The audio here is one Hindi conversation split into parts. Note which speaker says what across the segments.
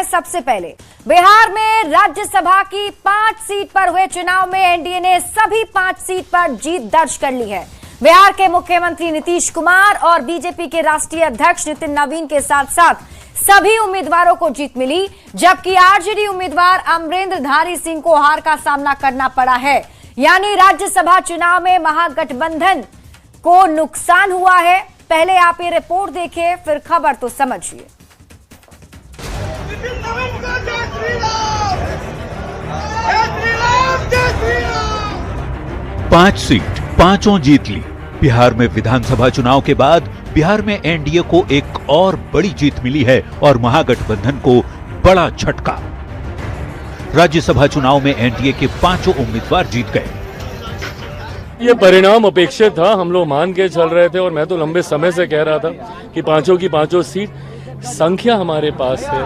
Speaker 1: सबसे पहले बिहार में राज्यसभा की 5 सीट पर हुए चुनाव में एनडीए ने सभी 5 सीट पर जीत दर्ज कर ली है। बिहार के मुख्यमंत्री नीतीश कुमार और बीजेपी के राष्ट्रीय अध्यक्ष नितिन नवीन के साथ साथ सभी उम्मीदवारों को जीत मिली, जबकि आरजेडी उम्मीदवार अमरेंद्रधारी सिंह को हार का सामना करना पड़ा है। यानी राज्यसभा चुनाव में महागठबंधन को नुकसान हुआ है। पहले आप ये रिपोर्ट देखिए, फिर खबर तो समझिए।
Speaker 2: 5 सीट 5 जीत ली। बिहार में विधानसभा चुनाव के बाद बिहार में एनडीए को एक और बड़ी जीत मिली है और महागठबंधन को बड़ा झटका। राज्यसभा चुनाव में एनडीए के 5 उम्मीदवार जीत गए।
Speaker 3: ये परिणाम अपेक्षित था, हम लोग मान के चल रहे थे और मैं तो लंबे समय से कह रहा था कि 5 की 5 सीट संख्या हमारे पास है।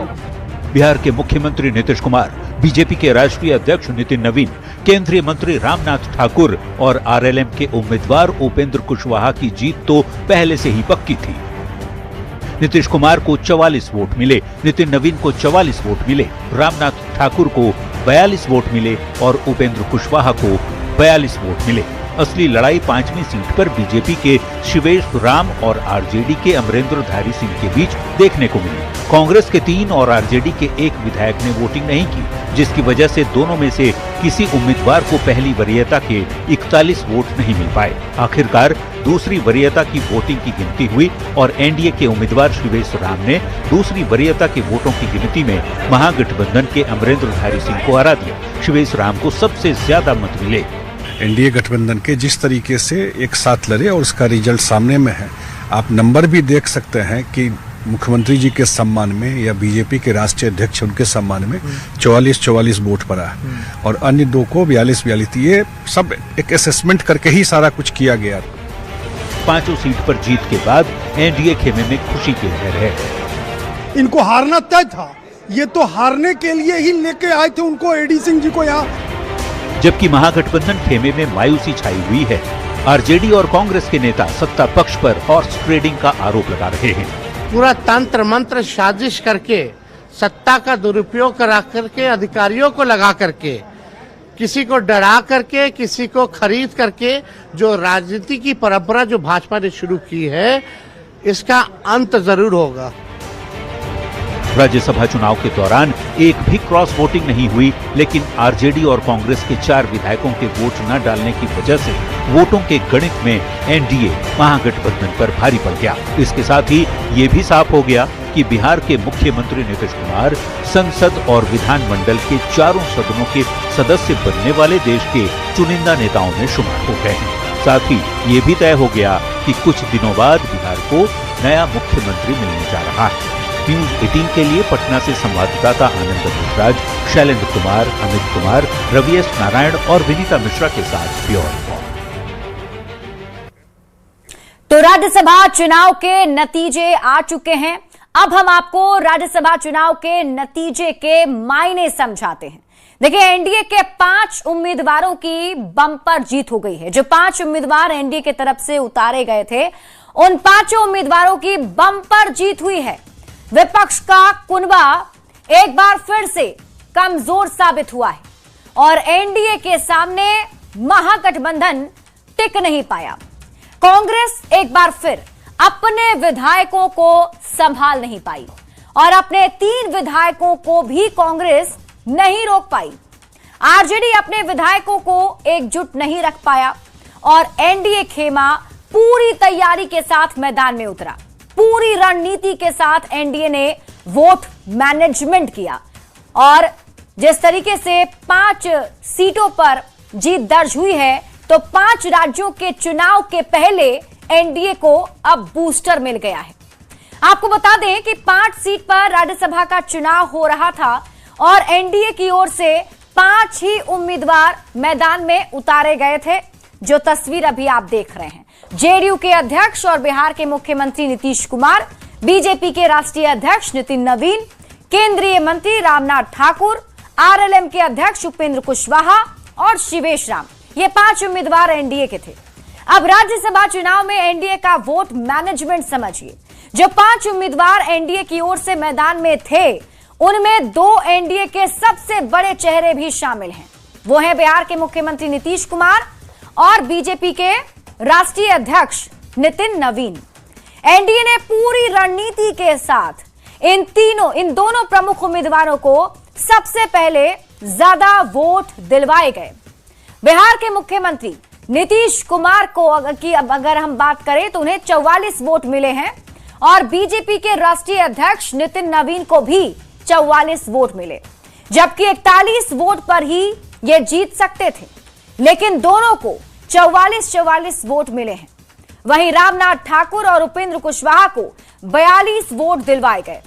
Speaker 2: बिहार के मुख्यमंत्री नीतीश कुमार, बीजेपी के राष्ट्रीय अध्यक्ष नितिन नवीन, केंद्रीय मंत्री रामनाथ ठाकुर और आरएलएम के उम्मीदवार उपेंद्र कुशवाहा की जीत तो पहले से ही पक्की थी। नीतीश कुमार को 44 वोट मिले, नितिन नवीन को 44 वोट मिले, रामनाथ ठाकुर को 42 वोट मिले और उपेंद्र कुशवाहा को 42 वोट मिले। असली लड़ाई 5वीं सीट पर बीजेपी के शिवेश राम और आरजेडी के अमरेंद्रधारी सिंह के बीच देखने को मिली। कांग्रेस के 3 और आरजेडी के 1 विधायक ने वोटिंग नहीं की, जिसकी वजह से दोनों में से किसी उम्मीदवार को पहली वरीयता के 41 वोट नहीं मिल पाए। आखिरकार दूसरी वरीयता की वोटिंग की गिनती हुई और एनडीए के उम्मीदवार शिवेश राम ने दूसरी वरीयता के वोटों की गिनती में महागठबंधन के अमरेंद्रधारी सिंह को हरा दिया। शिवेश राम को सबसे ज्यादा मत मिले।
Speaker 4: एनडीए गठबंधन के जिस तरीके से एक साथ लड़े और उसका रिजल्ट सामने में है, आप नंबर भी देख सकते हैं कि मुख्यमंत्री जी के सम्मान में या बीजेपी के राष्ट्रीय अध्यक्ष उनके सम्मान में 44 वोट पड़ा है और अन्य 2 को 42। ये सब एक असेसमेंट करके ही सारा कुछ किया गया।
Speaker 2: 5 सीट पर जीत के बाद एनडीए खेमे में खुशी की लहर है।
Speaker 5: इनको हारना तय था, ये तो हारने के लिए ही लेके आए थे उनको, एडी सिंह जी को यहाँ।
Speaker 2: जबकि महागठबंधन खेमे में मायूसी छाई हुई है। आरजेडी और कांग्रेस के नेता सत्ता पक्ष पर हॉर्स ट्रेडिंग का आरोप लगा रहे हैं।
Speaker 6: पूरा तंत्र मंत्र साजिश करके, सत्ता का दुरुपयोग करा करके, अधिकारियों को लगा करके, किसी को डरा करके, किसी को खरीद करके, जो राजनीति की परंपरा जो भाजपा ने शुरू की है, इसका अंत जरूर होगा।
Speaker 2: राज्यसभा चुनाव के दौरान एक भी क्रॉस वोटिंग नहीं हुई, लेकिन आरजेडी और कांग्रेस के 4 विधायकों के वोट न डालने की वजह से वोटों के गणित में एनडीए महागठबंधन पर भारी पड़ गया। इसके साथ ही ये भी साफ हो गया कि बिहार के मुख्यमंत्री नीतीश कुमार संसद और विधानमंडल के 4 सदनों के सदस्य बनने वाले देश के चुनिंदा नेताओं में शुमार हो गए हैं। साथ ही ये भी तय हो गया कि कुछ दिनों बाद बिहार को नया मुख्यमंत्री मिलने जा रहा है। न्यूज 18 के लिए पटना से संवाददाता आनंद भट्टराज, शैलेंद्र कुमार, अमित कुमार, रवि एस नारायण और विनीता मिश्रा के साथ ब्यूरो रिपोर्ट।
Speaker 1: तो राज्यसभा चुनाव के नतीजे आ चुके हैं। अब हम आपको राज्यसभा चुनाव के नतीजे के मायने समझाते हैं। देखिए, एनडीए के 5 उम्मीदवारों की बम्पर जीत हो गई है। जो 5 उम्मीदवार एनडीए की तरफ से उतारे गए थे, उन 5 उम्मीदवारों की बम्पर जीत हुई है। विपक्ष का कुनबा एक बार फिर से कमजोर साबित हुआ है और एनडीए के सामने महागठबंधन टिक नहीं पाया। कांग्रेस एक बार फिर अपने विधायकों को संभाल नहीं पाई और अपने 3 विधायकों को भी कांग्रेस नहीं रोक पाई। आरजेडी अपने विधायकों को एकजुट नहीं रख पाया और एनडीए खेमा पूरी तैयारी के साथ मैदान में उतरा। पूरी रणनीति के साथ एनडीए ने वोट मैनेजमेंट किया और जिस तरीके से 5 सीटों पर जीत दर्ज हुई है, तो 5 राज्यों के चुनाव के पहले एनडीए को अब बूस्टर मिल गया है। आपको बता दें कि 5 सीट पर राज्यसभा का चुनाव हो रहा था और एनडीए की ओर से 5 ही उम्मीदवार मैदान में उतारे गए थे, जो तस्वीर अभी आप देख रहे हैं। जेडीयू के अध्यक्ष और बिहार के मुख्यमंत्री नीतीश कुमार, बीजेपी के राष्ट्रीय अध्यक्ष नितिन नवीन, केंद्रीय मंत्री रामनाथ ठाकुर, आरएलएम के अध्यक्ष उपेंद्र कुशवाहा और शिवेश राम, ये 5 उम्मीदवार एनडीए के थे। अब राज्यसभा चुनाव में एनडीए का वोट मैनेजमेंट समझिए। जो 5 उम्मीदवार एनडीए की ओर से मैदान में थे, उनमें 2 एनडीए के सबसे बड़े चेहरे भी शामिल हैं। वो हैं बिहार के मुख्यमंत्री नीतीश कुमार और बीजेपी के राष्ट्रीय अध्यक्ष नितिन नवीन। एनडीए ने पूरी रणनीति के साथ इन दोनों प्रमुख उम्मीदवारों को सबसे पहले ज्यादा वोट दिलवाए गए। बिहार के मुख्यमंत्री नीतीश कुमार को अगर हम बात करें तो उन्हें 44 वोट मिले हैं और बीजेपी के राष्ट्रीय अध्यक्ष नितिन नवीन को भी 44 वोट मिले, जबकि 41 वोट पर ही ये जीत सकते थे, लेकिन दोनों को 44 वोट मिले हैं। वहीं रामनाथ ठाकुर और उपेंद्र कुशवाहा को 42 वोट दिलवाए गए।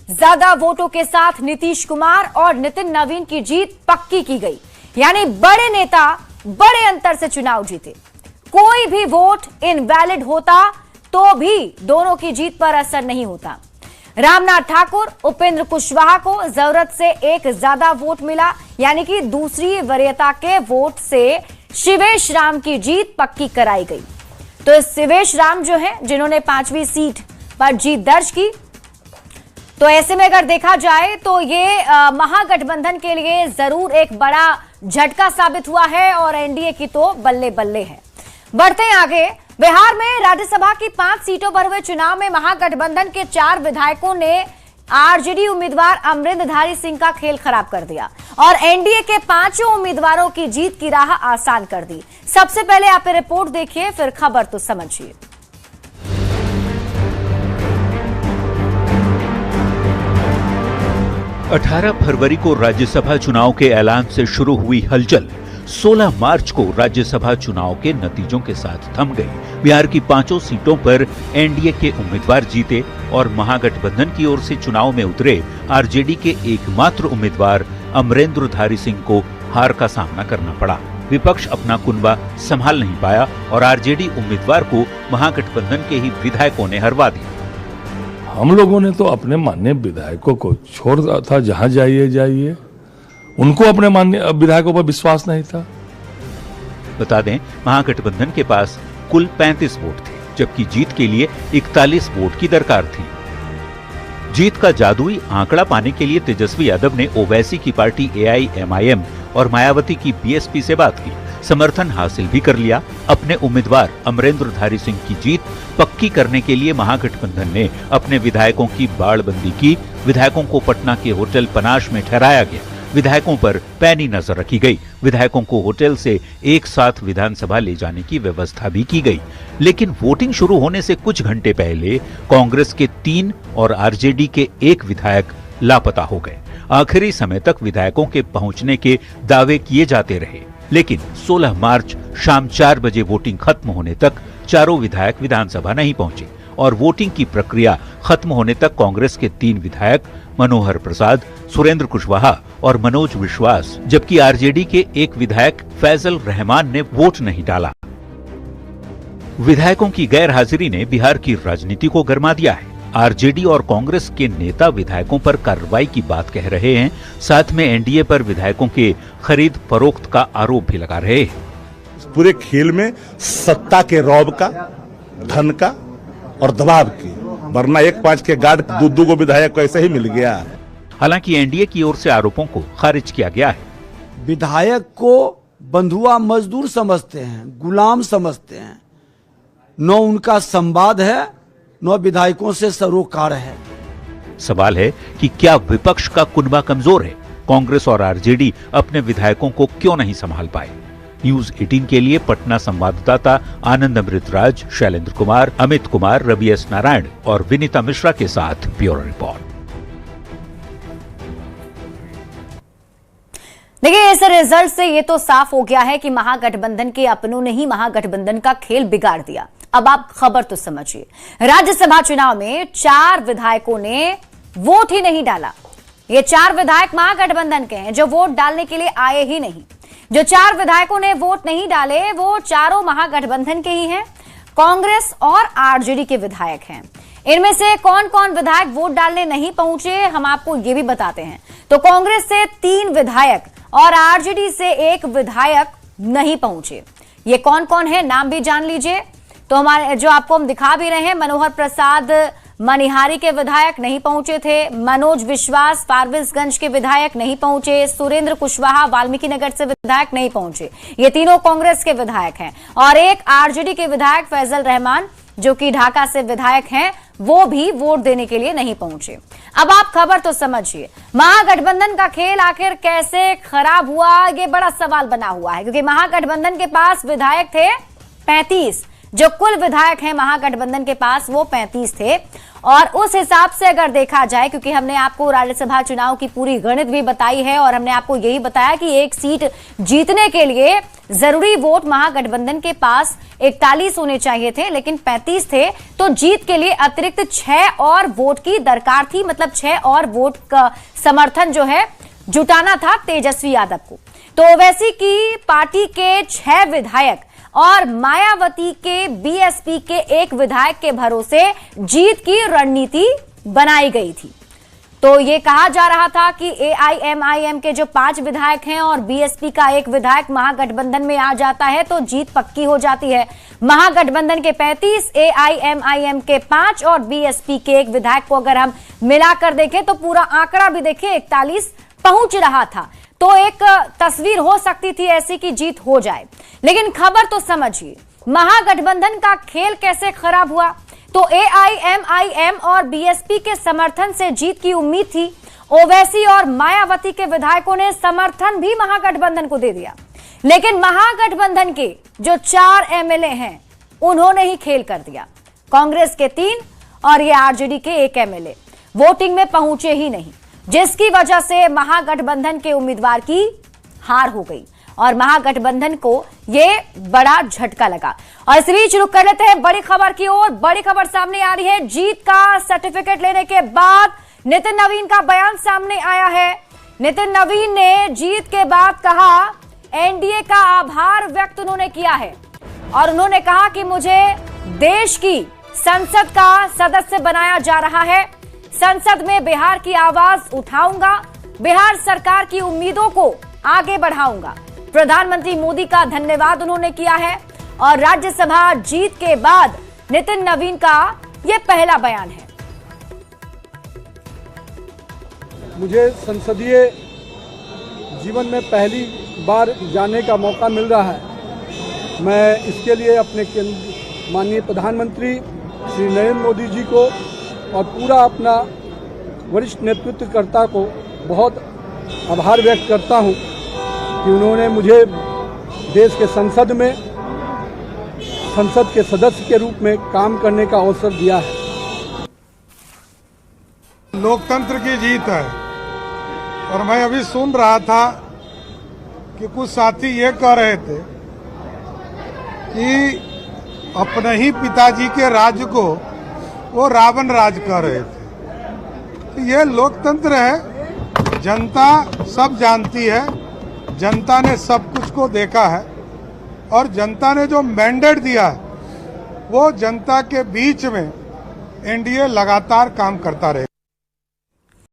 Speaker 1: ज्यादा वोटों के साथ नीतीश कुमार और नितिन नवीन की जीत पक्की की गई, यानी बड़े नेता बड़े अंतर से चुनाव जीते। कोई भी वोट इनवैलिड होता तो भी दोनों की जीत पर असर नहीं होता। रामनाथ ठाकुर, उपेंद्र कुशवाहा को जरूरत से एक ज्यादा वोट मिला, यानी कि दूसरी वरीयता के वोट से शिवेश राम की जीत पक्की कराई गई। तो शिवेश राम जो है, जिन्होंने 5वीं सीट पर जीत दर्ज की, तो ऐसे में अगर देखा जाए तो ये महागठबंधन के लिए जरूर एक बड़ा झटका साबित हुआ है और एनडीए की तो बल्ले बल्ले है। बढ़ते हैं आगे। बिहार में राज्यसभा की 5 सीटों पर हुए चुनाव में महागठबंधन के 4 विधायकों ने आरजेडी उम्मीदवार अमरेंद्रधारी सिंह का खेल खराब कर दिया और एनडीए के 5 उम्मीदवारों की जीत की राह आसान कर दी। सबसे पहले आप रिपोर्ट देखिए, फिर खबर तो समझिए।
Speaker 2: 18 फरवरी को राज्यसभा चुनाव के ऐलान से शुरू हुई हलचल 16 मार्च को राज्यसभा चुनाव के नतीजों के साथ थम गई। बिहार की 5 सीटों पर एनडीए के उम्मीदवार जीते और महागठबंधन की ओर से चुनाव में उतरे आरजेडी के एकमात्र उम्मीदवार अमरेंद्रधारी सिंह को हार का सामना करना पड़ा। विपक्ष अपना कुनबा संभाल नहीं पाया और आरजेडी उम्मीदवार को महागठबंधन के ही विधायकों ने हरवा दिया।
Speaker 3: हम लोगों ने तो अपने माननीय विधायकों को छोड़ दिया था, जहां जाइए उनको अपने माननीय विधायकों पर विश्वास नहीं था।
Speaker 2: बता दें, महागठबंधन के पास कुल 35 वोट थे, जबकि जीत के लिए 41 वोट की दरकार थी। जीत का जादुई आंकड़ा पाने के लिए तेजस्वी यादव ने ओवैसी की पार्टी एआईएमआईएम और मायावती की बीएसपी से बात की, समर्थन हासिल भी कर लिया। अपने उम्मीदवार अमरेंद्रधारी सिंह की जीत पक्की करने के लिए महागठबंधन ने अपने विधायकों की बाड़बंदी की। विधायकों को पटना के होटल पनाश में ठहराया गया। विधायकों पर पैनी नजर रखी गई। विधायकों को होटल से एक साथ विधानसभा ले जाने की व्यवस्था भी की गई। लेकिन वोटिंग शुरू होने से कुछ घंटे पहले कांग्रेस के 3 और आरजेडी के 1 विधायक लापता हो गए। आखिरी समय तक विधायकों के पहुंचने के दावे किए जाते रहे, लेकिन 16 मार्च शाम 4 बजे वोटिंग खत्म होने तक चारों विधायक विधानसभा नहीं पहुंचे और वोटिंग की प्रक्रिया खत्म होने तक कांग्रेस के 3 विधायक मनोहर प्रसाद, सुरेंद्र कुशवाहा और मनोज विश्वास, जबकि आरजेडी के 1 विधायक फैजल रहमान ने वोट नहीं डाला। विधायकों की गैर हाजिरी ने बिहार की राजनीति को गरमा दिया है। आरजेडी और कांग्रेस के नेता विधायकों पर कार्रवाई की बात कह रहे हैं, साथ में एनडीए पर विधायकों के खरीद फरोख्त का आरोप भी लगा रहे हैं।
Speaker 7: पूरे खेल में सत्ता के रौब का, धन का और दबाव की, वरना 1-5 के गार्ड 2 को विधायक को ऐसे ही मिल गया।
Speaker 2: हालांकि एनडीए की ओर से आरोपों को खारिज किया गया है।
Speaker 8: विधायक को बंधुआ मजदूर समझते हैं, गुलाम समझते हैं। न उनका संवाद है, न विधायकों से सरोकार है।
Speaker 2: सवाल है कि क्या विपक्ष का कुनबा कमजोर है? कांग्रेस और आरजेडी अपने विधायकों को क्यों नहीं संभाल पाए? न्यूज 18 के लिए पटना संवाददाता आनंद अमृतराज, शैलेंद्र कुमार, अमित कुमार, रवि एस नारायण और विनीता मिश्रा के साथ ब्यूरो रिपोर्ट।
Speaker 1: देखिए, इस रिजल्ट से ये तो साफ हो गया है कि महागठबंधन के अपनों ने ही महागठबंधन का खेल बिगाड़ दिया। अब आप खबर तो समझिए। राज्यसभा चुनाव में 4 विधायकों ने वोट ही नहीं डाला। ये 4 विधायक महागठबंधन के हैं जो वोट डालने के लिए आए ही नहीं। जो 4 विधायकों ने वोट नहीं डाले वो चारों महागठबंधन के ही हैं, कांग्रेस और आरजेडी के विधायक हैं। इनमें से कौन कौन विधायक वोट डालने नहीं पहुंचे, हम आपको ये भी बताते हैं। तो कांग्रेस से 3 विधायक और आरजेडी से 1 विधायक नहीं पहुंचे। ये कौन कौन है, नाम भी जान लीजिए। तो हमारे जो आपको हम दिखा भी रहे हैं, मनोहर प्रसाद मनिहारी के विधायक नहीं पहुंचे थे, मनोज विश्वास फारबिसगंज के विधायक नहीं पहुंचे, सुरेंद्र कुशवाहा वाल्मीकि नगर से विधायक नहीं पहुंचे। ये तीनों कांग्रेस के विधायक हैं और एक आरजेडी के विधायक फैजल रहमान जो कि ढाका से विधायक हैं, वो भी वोट देने के लिए नहीं पहुंचे। अब आप खबर तो समझिए, महागठबंधन का खेल आखिर कैसे खराब हुआ, ये बड़ा सवाल बना हुआ है, क्योंकि महागठबंधन के पास विधायक थे 35, जो कुल विधायक हैं महागठबंधन के पास वो 35 थे। और उस हिसाब से अगर देखा जाए, क्योंकि हमने आपको राज्यसभा चुनाव की पूरी गणित भी बताई है और हमने आपको यही बताया कि एक सीट जीतने के लिए जरूरी वोट महागठबंधन के पास 41 होने चाहिए थे, लेकिन 35 थे, तो जीत के लिए अतिरिक्त 6 और वोट की दरकार थी। मतलब 6 और वोट का समर्थन जो है जुटाना था तेजस्वी यादव को। तो ओवैसी की पार्टी के 6 विधायक और मायावती के बीएसपी के 1 विधायक के भरोसे जीत की रणनीति बनाई गई थी। तो ये कहा जा रहा था कि एआईएमआईएम के जो 5 विधायक हैं और बीएसपी का 1 विधायक महागठबंधन में आ जाता है तो जीत पक्की हो जाती है। महागठबंधन के 35, एआईएमआईएम के 5 और बीएसपी के 1 विधायक को अगर हम मिलाकर देखें तो पूरा आंकड़ा भी देखें 41 पहुंच रहा था। तो एक तस्वीर हो सकती थी ऐसी कि जीत हो जाए, लेकिन खबर तो समझिए, महागठबंधन का खेल कैसे खराब हुआ। तो एआईएमआईएम और बीएसपी के समर्थन से जीत की उम्मीद थी। ओवैसी और मायावती के विधायकों ने समर्थन भी महागठबंधन को दे दिया, लेकिन महागठबंधन के जो 4 एमएलए हैं उन्होंने ही खेल कर दिया। कांग्रेस के 3 और ये आरजेडी के 1 एमएलए वोटिंग में पहुंचे ही नहीं, जिसकी वजह से महागठबंधन के उम्मीदवार की हार हो गई और महागठबंधन को यह बड़ा झटका लगा। और इस बीच रुक कर लेते हैं बड़ी खबर की ओर। बड़ी खबर सामने आ रही है, जीत का सर्टिफिकेट लेने के बाद नितिन नवीन का बयान सामने आया है। नितिन नवीन ने जीत के बाद कहा, एनडीए का आभार व्यक्त उन्होंने किया है और उन्होंने कहा कि मुझे देश की संसद का सदस्य बनाया जा रहा है, संसद में बिहार की आवाज उठाऊंगा, बिहार सरकार की उम्मीदों को आगे बढ़ाऊंगा। प्रधानमंत्री मोदी का धन्यवाद उन्होंने किया है और राज्यसभा जीत के बाद नितिन नवीन का यह पहला बयान है।
Speaker 5: मुझे संसदीय जीवन में पहली बार जाने का मौका मिल रहा है। मैं इसके लिए अपने माननीय प्रधानमंत्री श्री नरेंद्र मोदी जी को और पूरा अपना वरिष्ठ नेतृत्वकर्ता को बहुत आभार व्यक्त करता हूं कि उन्होंने मुझे देश के संसद के सदस्य के रूप में काम करने का अवसर दिया है।
Speaker 9: लोकतंत्र की जीत है और मैं अभी सुन रहा था कि कुछ साथी ये कह रहे थे कि अपने ही पिताजी के राज्य को वो रावण राज कर रहे थे। तो ये लोकतंत्र है, जनता सब जानती है, जनता ने सब कुछ को देखा है और जनता ने जो मैंडेट दिया है वो जनता के बीच में एनडीए लगातार काम करता रहे।